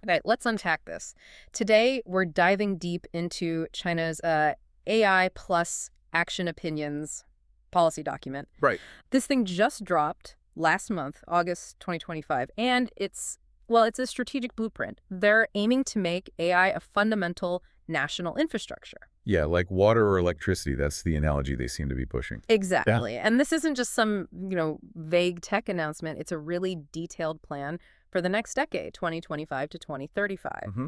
Okay, let's unpack this. Today, we're diving deep into China's AI plus action opinions policy document. Right. This thing just dropped last month, August 2025, and it's a strategic blueprint. They're aiming to make AI a fundamental national infrastructure. Yeah, like water or electricity. That's the analogy they seem to be pushing. Yeah. Exactly. And this isn't just some, vague tech announcement. It's a really detailed plan for the next decade, 2025 to 2035. hmm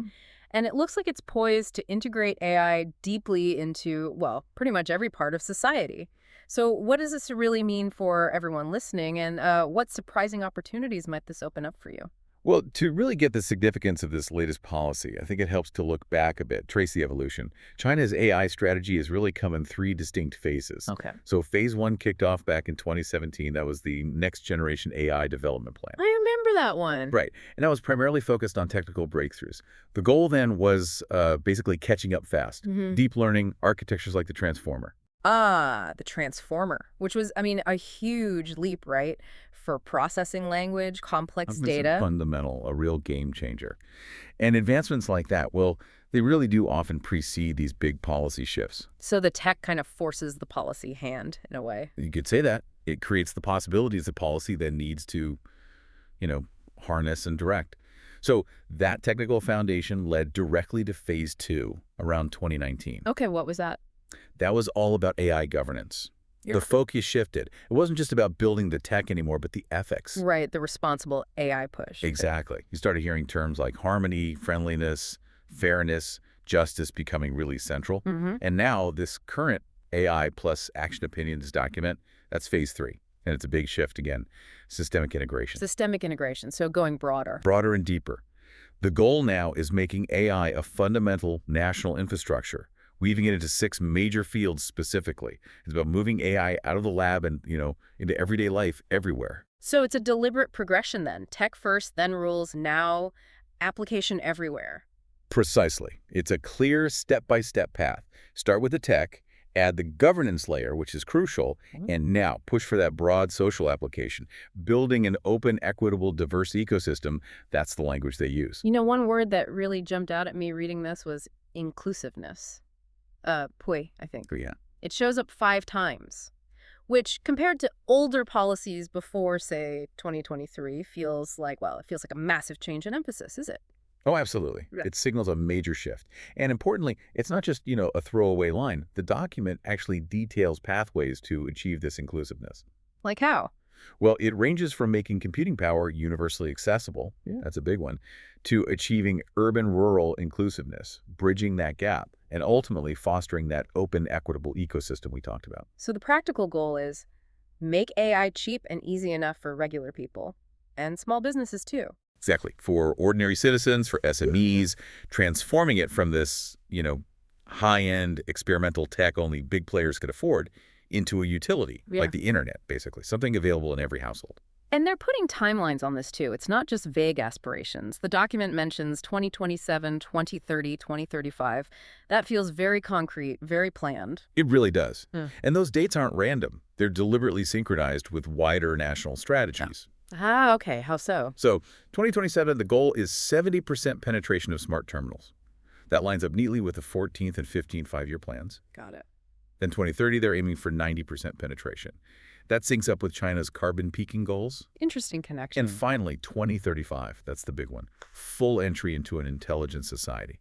And it looks like it's poised to integrate AI deeply into, well, pretty much every part of society. So what does this really mean for everyone listening, and what surprising opportunities might this open up for you? Well, to really get the significance of this latest policy, I think it helps to look back a bit, trace the evolution. China's AI strategy has really come in three distinct phases. Okay. So phase one kicked off back in 2017. That was the next generation AI development plan. I remember that one. Right. And that was primarily focused on technical breakthroughs. The goal then was basically catching up fast. Deep learning, architectures like the transformer. The transformer, which was, a huge leap, right? For processing language, complex It's data. fundamental, a real game changer. And advancements like that, well, they really do often precede these big policy shifts. So the tech kind of forces the policy hand in a way. You could say that. It creates the possibilities of policy that needs to, harness and direct. So that technical foundation led directly to phase two around 2019. Okay, what was that? That was all about AI governance. The focus shifted. It wasn't just about building the tech anymore, but the ethics. Right, the responsible AI push. Exactly. You started hearing terms like harmony, friendliness, fairness, justice becoming really central. And now this current AI plus action opinions document, that's phase three. And it's a big shift again, systemic integration. Systemic integration, so going broader. Broader and deeper. The goal now is making AI a fundamental national infrastructure, weaving it into 6 major fields specifically. It's about moving AI out of the lab and, into everyday life everywhere. So it's a deliberate progression then. Tech first, then rules, now application everywhere. Precisely. It's a clear step-by-step path. Start with the tech, add the governance layer, which is crucial, and now push for that broad social application. Building an open, equitable, diverse ecosystem, that's the language they use. One word that really jumped out at me reading this was inclusiveness. Pui, I think. Yeah. It shows up 5 times, which compared to older policies before, say, 2023, feels like a massive change in emphasis, is it? Oh, absolutely. Yeah. It signals a major shift. And importantly, it's not just, a throwaway line. The document actually details pathways to achieve this inclusiveness. Like how? Well, it ranges from making computing power universally accessible, that's a big one, to achieving urban-rural inclusiveness, bridging that gap, and ultimately fostering that open, equitable ecosystem we talked about. So the practical goal is make AI cheap and easy enough for regular people and small businesses too. Exactly. For ordinary citizens, for SMEs, transforming it from this, high-end experimental tech only big players could afford into a utility, like the internet, basically, something available in every household. And they're putting timelines on this too. It's not just vague aspirations. The document mentions 2027, 2030, 2035. That feels very concrete, very planned. It really does. Mm. And those dates aren't random. They're deliberately synchronized with wider national strategies. Ah, okay. How so? So 2027, the goal is 70% penetration of smart terminals. That lines up neatly with the 14th and 15th five-year plans. Got it. Then 2030, they're aiming for 90% penetration. That syncs up with China's carbon peaking goals. Interesting connection. And finally, 2035, that's the big one, full entry into an intelligent society,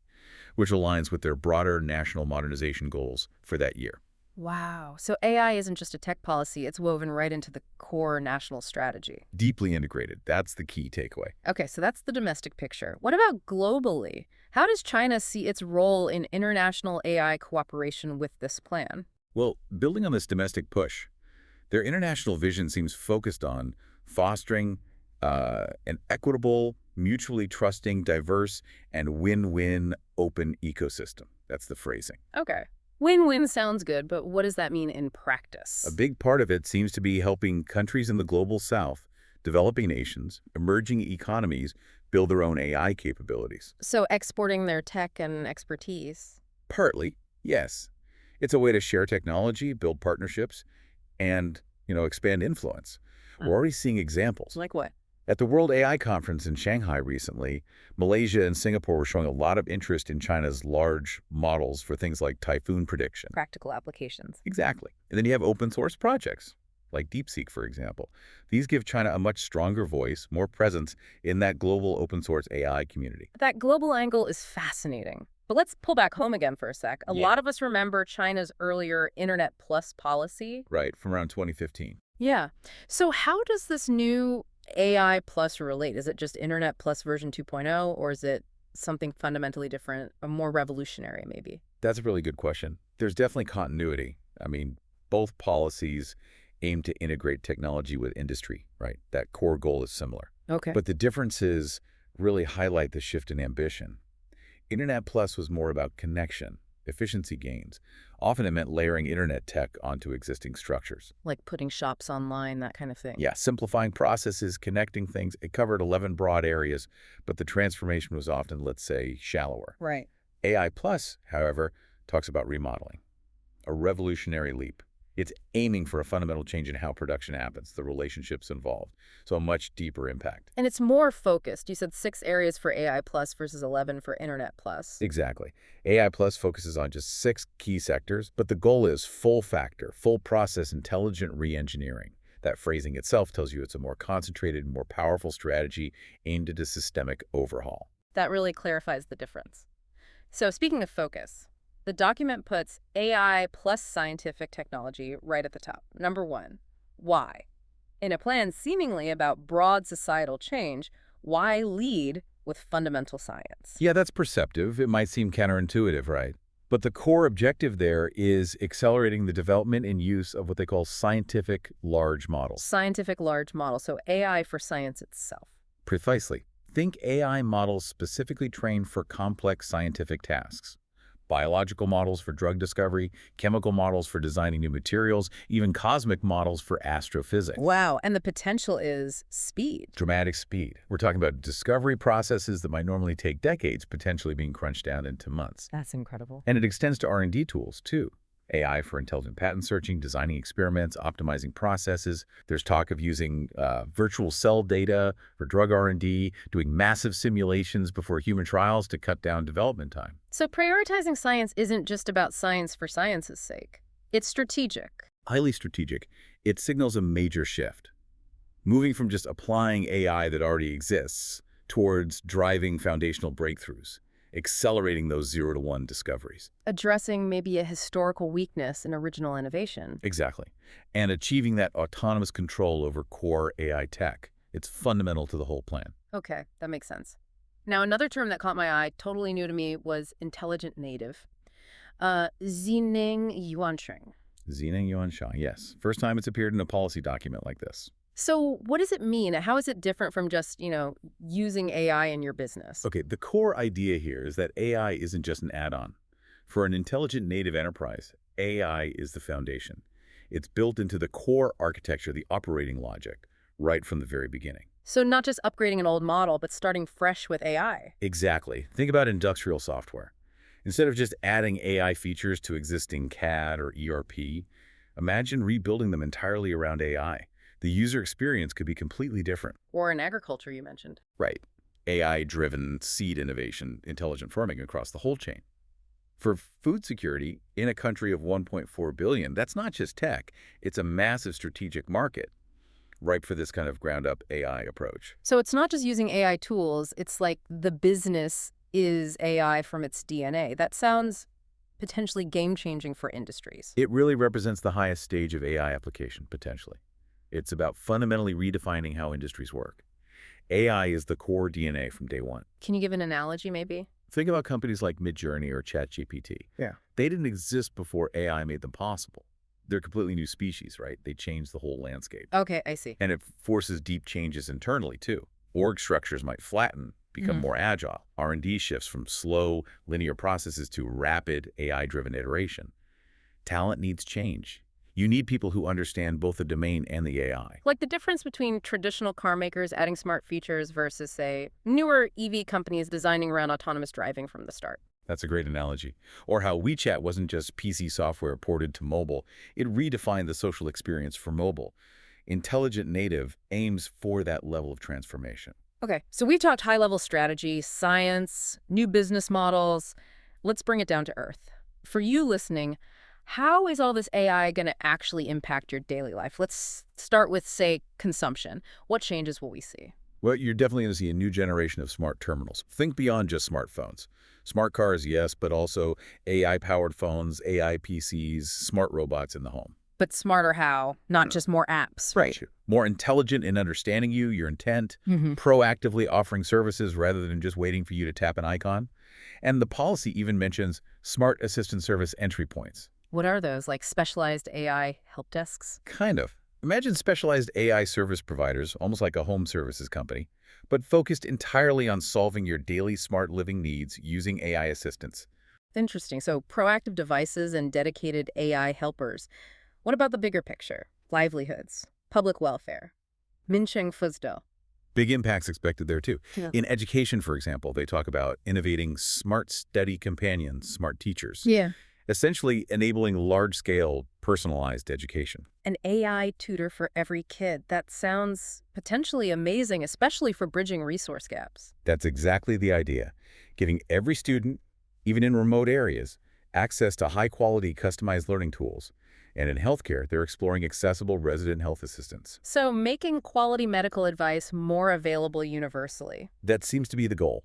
which aligns with their broader national modernization goals for that year. Wow. So AI isn't just a tech policy, it's woven right into the core national strategy. Deeply integrated, that's the key takeaway. Okay, so that's the domestic picture. What about globally? How does China see its role in international AI cooperation with this plan? Well, building on this domestic push, their international vision seems focused on fostering an equitable, mutually trusting, diverse, and win-win open ecosystem. That's the phrasing. Okay. Win-win sounds good, but what does that mean in practice? A big part of it seems to be helping countries in the global south, developing nations, emerging economies, build their own AI capabilities. So exporting their tech and expertise. Partly, yes. It's a way to share technology, build partnerships, and, expand influence. We're already seeing examples. Like what? At the World AI Conference in Shanghai recently, Malaysia and Singapore were showing a lot of interest in China's large models for things like typhoon prediction. Practical applications. Exactly. And then you have open source projects, like DeepSeek, for example. These give China a much stronger voice, more presence in that global open source AI community. That global angle is fascinating. But let's pull back home again for a sec. A Yeah. lot of us remember China's earlier Internet Plus policy. Right, from around 2015. Yeah. So how does this new AI Plus relate? Is it just Internet Plus version 2.0, or is it something fundamentally different, or more revolutionary maybe? That's a really good question. There's definitely continuity. I mean, both policies aim to integrate technology with industry, right? That core goal is similar. Okay. But the differences really highlight the shift in ambition. Internet Plus was more about connection, efficiency gains. Often it meant layering internet tech onto existing structures. Like putting shops online, that kind of thing. Yeah, simplifying processes, connecting things. It covered 11 broad areas, but the transformation was often, let's say, shallower. Right. AI Plus, however, talks about remodeling, a revolutionary leap. It's aiming for a fundamental change in how production happens, the relationships involved, so a much deeper impact. And it's more focused. You said 6 areas for AI Plus versus 11 for Internet Plus. Exactly. AI Plus focuses on just 6 key sectors, but the goal is full factor, full process intelligent re-engineering. That phrasing itself tells you it's a more concentrated, more powerful strategy aimed at a systemic overhaul. That really clarifies the difference. So speaking of focus, the document puts AI plus scientific technology right at the top. Number 1, why? In a plan seemingly about broad societal change, why lead with fundamental science? Yeah, that's perceptive. It might seem counterintuitive, right? But the core objective there is accelerating the development and use of what they call scientific large models. Scientific large model, so AI for science itself. Precisely. Think AI models specifically trained for complex scientific tasks. Biological models for drug discovery, chemical models for designing new materials, even cosmic models for astrophysics. Wow, and the potential is speed. Dramatic speed. We're talking about discovery processes that might normally take decades, potentially being crunched down into months. That's incredible. And it extends to R&D tools, too. AI for intelligent patent searching, designing experiments, optimizing processes. There's talk of using virtual cell data for drug R&D, doing massive simulations before human trials to cut down development time. So prioritizing science isn't just about science for science's sake. It's strategic. Highly strategic. It signals a major shift, moving from just applying AI that already exists towards driving foundational breakthroughs, accelerating those 0 to 1 discoveries. Addressing maybe a historical weakness in original innovation. Exactly. And achieving that autonomous control over core AI tech. It's fundamental to the whole plan. Okay, that makes sense. Now, another term that caught my eye, totally new to me, was intelligent native. Zining Yuansheng. Xineng Yuanshang, yes. First time it's appeared in a policy document like this. So what does it mean? How is it different from just, using AI in your business? Okay, the core idea here is that AI isn't just an add-on. For an intelligent native enterprise, AI is the foundation. It's built into the core architecture, the operating logic, right from the very beginning. So not just upgrading an old model, but starting fresh with AI. Exactly. Think about industrial software. Instead of just adding AI features to existing CAD or ERP, imagine rebuilding them entirely around AI. The user experience could be completely different. Or in agriculture, you mentioned. Right. AI-driven seed innovation, intelligent farming across the whole chain. For food security, in a country of 1.4 billion, that's not just tech. It's a massive strategic market, ripe for this kind of ground-up AI approach. So it's not just using AI tools, it's like the business is AI from its DNA. That sounds potentially game-changing for industries. It really represents the highest stage of AI application, potentially. It's about fundamentally redefining how industries work. AI is the core DNA from day one. Can you give an analogy, maybe? Think about companies like Midjourney or ChatGPT. Yeah. They didn't exist before AI made them possible. They're a completely new species, right? They changed the whole landscape. Okay, I see. And it forces deep changes internally, too. Org structures might flatten, become more agile. R&D shifts from slow, linear processes to rapid, AI-driven iteration. Talent needs change. You need people who understand both the domain and the AI. Like the difference between traditional car makers adding smart features versus, say, newer EV companies designing around autonomous driving from the start. That's a great analogy. Or how WeChat wasn't just PC software ported to mobile. It redefined the social experience for mobile. Intelligent Native aims for that level of transformation. Okay, so we've talked high-level strategy, science, new business models. Let's bring it down to earth. For you listening, how is all this AI going to actually impact your daily life? Let's start with, say, consumption. What changes will we see? Well, you're definitely going to see a new generation of smart terminals. Think beyond just smartphones. Smart cars, yes, but also AI-powered phones, AI PCs, smart robots in the home. But smarter how? Not just more apps, right? Sure. More intelligent in understanding you, your intent, Mm-hmm. proactively offering services rather than just waiting for you to tap an icon. And the policy even mentions smart assistant service entry points. What are those, like specialized AI help desks? Kind of. Imagine specialized AI service providers, almost like a home services company, but focused entirely on solving your daily smart living needs using AI assistants. Interesting. So proactive devices and dedicated AI helpers. What about the bigger picture? Livelihoods, public welfare. Mincheng Fuzdo. Big impacts expected there too. Yeah. In education, for example, they talk about innovating smart study companions, smart teachers, Yeah. essentially enabling large-scale, personalized education. An AI tutor for every kid. That sounds potentially amazing, especially for bridging resource gaps. That's exactly the idea, giving every student, even in remote areas, access to high-quality customized learning tools. And in healthcare, they're exploring accessible resident health assistants. So making quality medical advice more available universally. That seems to be the goal,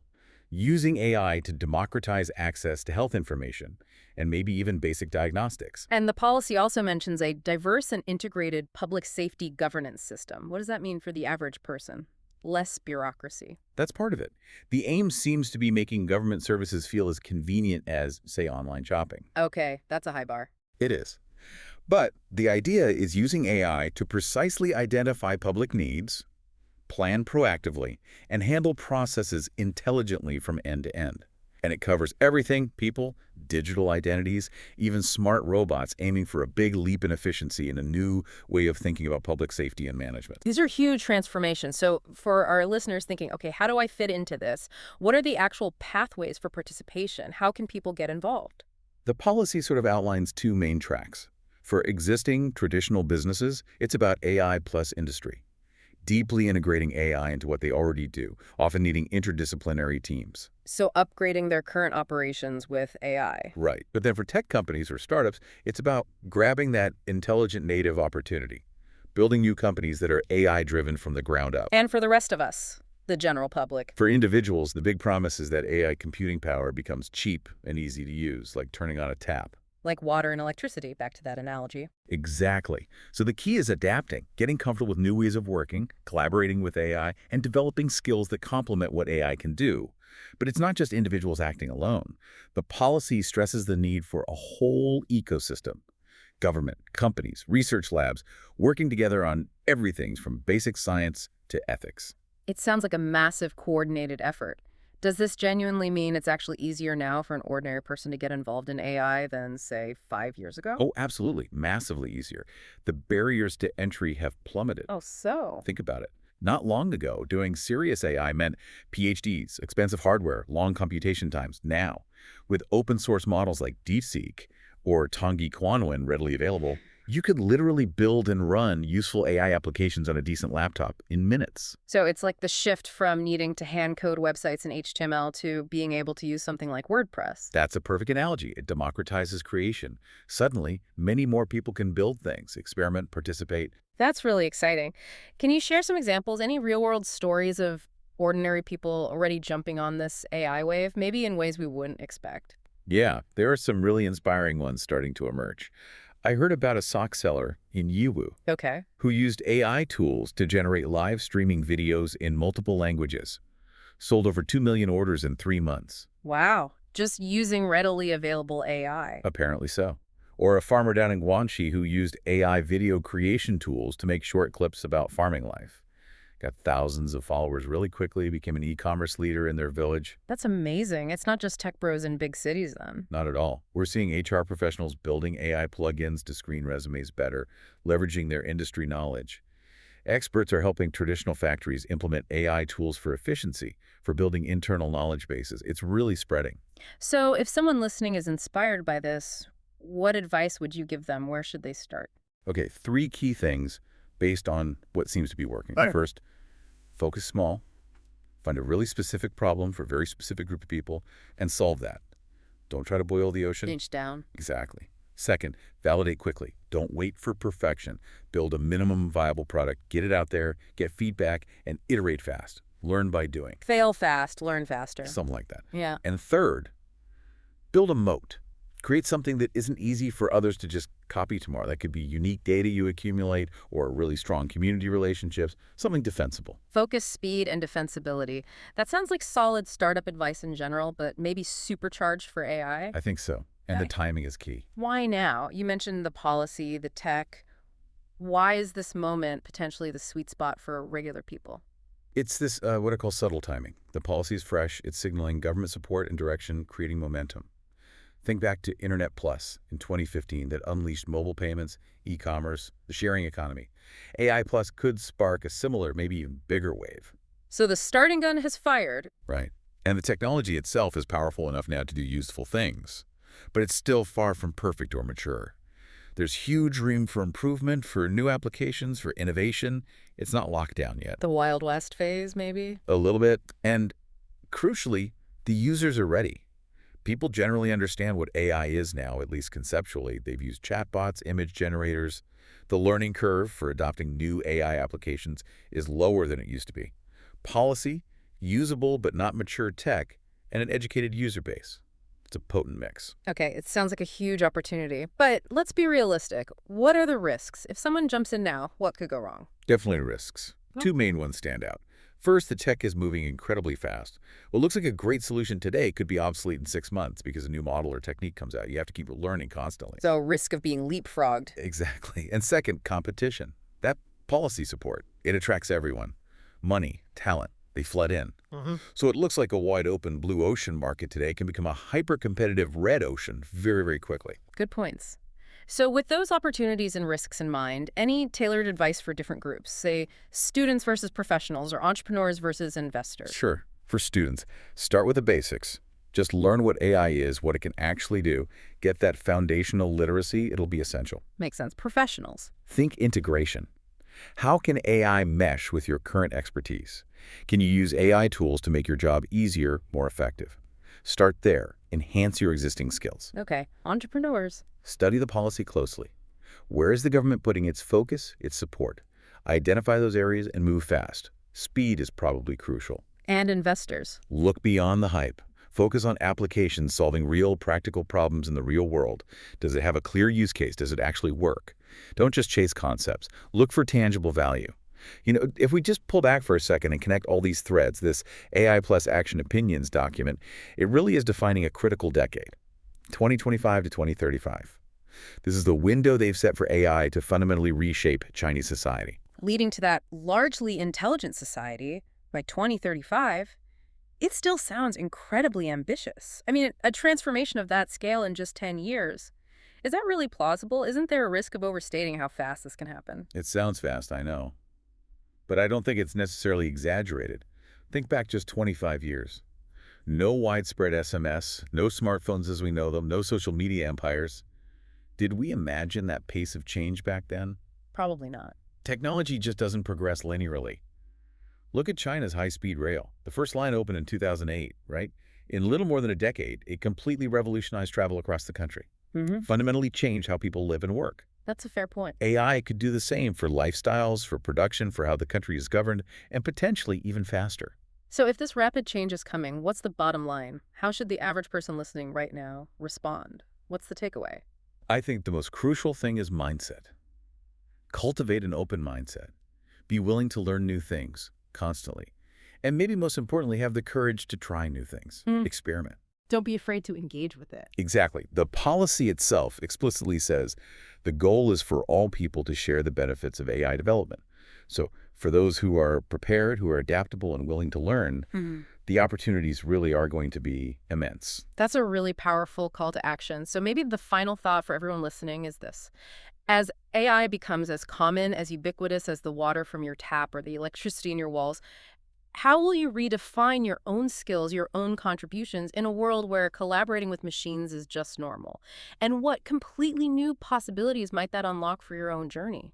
using AI to democratize access to health information and maybe even basic diagnostics. And the policy also mentions a diverse and integrated public safety governance system. What does that mean for the average person? Less bureaucracy. That's part of it. The aim seems to be making government services feel as convenient as, say, online shopping. Okay, that's a high bar. It is. But the idea is using AI to precisely identify public needs, plan proactively, and handle processes intelligently from end to end. And it covers everything: people, digital identities, even smart robots aiming for a big leap in efficiency and a new way of thinking about public safety and management. These are huge transformations. So for our listeners thinking, okay, how do I fit into this? What are the actual pathways for participation? How can people get involved? The policy sort of outlines two main tracks. For existing traditional businesses, it's about AI plus industry, deeply integrating AI into what they already do, often needing interdisciplinary teams. So upgrading their current operations with AI. Right. But then for tech companies or startups, it's about grabbing that intelligent native opportunity, building new companies that are AI-driven from the ground up. And for the rest of us, the general public. For individuals, the big promise is that AI computing power becomes cheap and easy to use, like turning on a tap. Like water and electricity, back to that analogy. Exactly. So the key is adapting, getting comfortable with new ways of working, collaborating with AI, and developing skills that complement what AI can do. But it's not just individuals acting alone. The policy stresses the need for a whole ecosystem. Government, companies, research labs, working together on everything from basic science to ethics. It sounds like a massive coordinated effort. Does this genuinely mean it's actually easier now for an ordinary person to get involved in AI than, say, 5 years ago? Oh, absolutely. Massively easier. The barriers to entry have plummeted. Oh, so? Think about it. Not long ago, doing serious AI meant PhDs, expensive hardware, long computation times. Now, with open source models like DeepSeek or Tanguy Quanwen readily available, you could literally build and run useful AI applications on a decent laptop in minutes. So it's like the shift from needing to hand code websites in HTML to being able to use something like WordPress. That's a perfect analogy. It democratizes creation. Suddenly, many more people can build things, experiment, participate. That's really exciting. Can you share some examples, any real-world stories of ordinary people already jumping on this AI wave, maybe in ways we wouldn't expect? Yeah, there are some really inspiring ones starting to emerge. I heard about a sock seller in Yiwu Okay. who used AI tools to generate live streaming videos in multiple languages. Sold over 2 million orders in 3 months. Wow. Just using readily available AI. Apparently so. Or a farmer down in Guangxi who used AI video creation tools to make short clips about farming life. Got thousands of followers really quickly, became an e-commerce leader in their village. That's amazing. It's not just tech bros in big cities then. Not at all. We're seeing HR professionals building AI plugins to screen resumes better, leveraging their industry knowledge. Experts are helping traditional factories implement AI tools for efficiency, for building internal knowledge bases. It's really spreading. So if someone listening is inspired by this, what advice would you give them? Where should they start? Okay, 3 key things. based on what seems to be working. Right. First, focus small, find a really specific problem for a very specific group of people, and solve that. Don't try to boil the ocean. Inch down. Exactly. Second, validate quickly. Don't wait for perfection. Build a minimum viable product. Get it out there, get feedback, and iterate fast. Learn by doing. Fail fast, learn faster. Something like that. Yeah. And third, build a moat. Create something that isn't easy for others to just copy tomorrow. That could be unique data you accumulate or really strong community relationships, something defensible. Focus, speed, and defensibility. That sounds like solid startup advice in general, but maybe supercharged for AI. I think so. And the Okay. timing is key. Why now? You mentioned the policy, the tech. Why is this moment potentially the sweet spot for regular people? It's this, what I call subtle timing. The policy is fresh. It's signaling government support and direction, creating momentum. Think back to Internet Plus in 2015 that unleashed mobile payments, e-commerce, the sharing economy. AI Plus could spark a similar, maybe even bigger wave. So the starting gun has fired. Right. And the technology itself is powerful enough now to do useful things. But it's still far from perfect or mature. There's huge room for improvement, for new applications, for innovation. It's not locked down yet. The Wild West phase, maybe? A little bit. And crucially, the users are ready. People generally understand what AI is now, at least conceptually. They've used chatbots, image generators. The learning curve for adopting new AI applications is lower than it used to be. Policy, usable but not mature tech, and an educated user base. It's a potent mix. Okay, it sounds like a huge opportunity. But let's be realistic. What are the risks? If someone jumps in now, what could go wrong? Definitely risks. Oh. Two main ones stand out. First, the tech is moving incredibly fast. What looks like a great solution today could be obsolete in 6 months because a new model or technique comes out. You have to keep learning constantly. So risk of being leapfrogged. Exactly. And second, competition. That policy support, it attracts everyone. Money, talent, they flood in. So it looks like a wide-open blue ocean market today can become a hyper-competitive red ocean very, very quickly. Good points. So with those opportunities and risks in mind, any tailored advice for different groups, say students versus professionals or entrepreneurs versus investors? Sure. For students, start with the basics. Just learn what AI is, what it can actually do. Get that foundational literacy. It'll be essential. Makes sense. Professionals. Think integration. How can AI mesh with your current expertise? Can you use AI tools to make your job easier, more effective? Start there. Enhance your existing skills. Okay. Entrepreneurs. Study the policy closely. Where is the government putting its focus, its support? Identify those areas and move fast. Speed is probably crucial. And investors. Look beyond the hype. Focus on applications solving real practical problems in the real world. Does it have a clear use case? Does it actually work? Don't just chase concepts. Look for tangible value. You know, if we just pull back for a second and connect all these threads, this AI plus Action Opinions document, it really is defining a critical decade, 2025 to 2035. This is the window they've set for AI to fundamentally reshape Chinese society. Leading to that largely intelligent society by 2035, it still sounds incredibly ambitious. I mean, a transformation of that scale in just 10 years. Is that really plausible? Isn't there a risk of overstating how fast this can happen? It sounds fast, I know. But I don't think it's necessarily exaggerated. Think back just 25 years. No widespread SMS, no smartphones as we know them, no social media empires. Did we imagine that pace of change back then? Probably not. Technology just doesn't progress linearly. Look at China's high-speed rail. The first line opened in 2008, right? In little more than a decade, it completely revolutionized travel across the country. Fundamentally changed how people live and work. That's a fair point. AI could do the same for lifestyles, for production, for how the country is governed, and potentially even faster. So if this rapid change is coming, what's the bottom line? How should the average person listening right now respond? What's the takeaway? I think the most crucial thing is mindset. Cultivate an open mindset. Be willing to learn new things constantly. And maybe most importantly, have the courage to try new things. Experiment. Don't be afraid to engage with it. Exactly. The policy itself explicitly says the goal is for all people to share the benefits of AI development. So for those who are prepared, who are adaptable and willing to learn, the opportunities really are going to be immense. That's a really powerful call to action. So maybe the final thought for everyone listening is this. As AI becomes as common, as ubiquitous as the water from your tap or the electricity in your walls, how will you redefine your own skills, your own contributions in a world where collaborating with machines is just normal? And what completely new possibilities might that unlock for your own journey?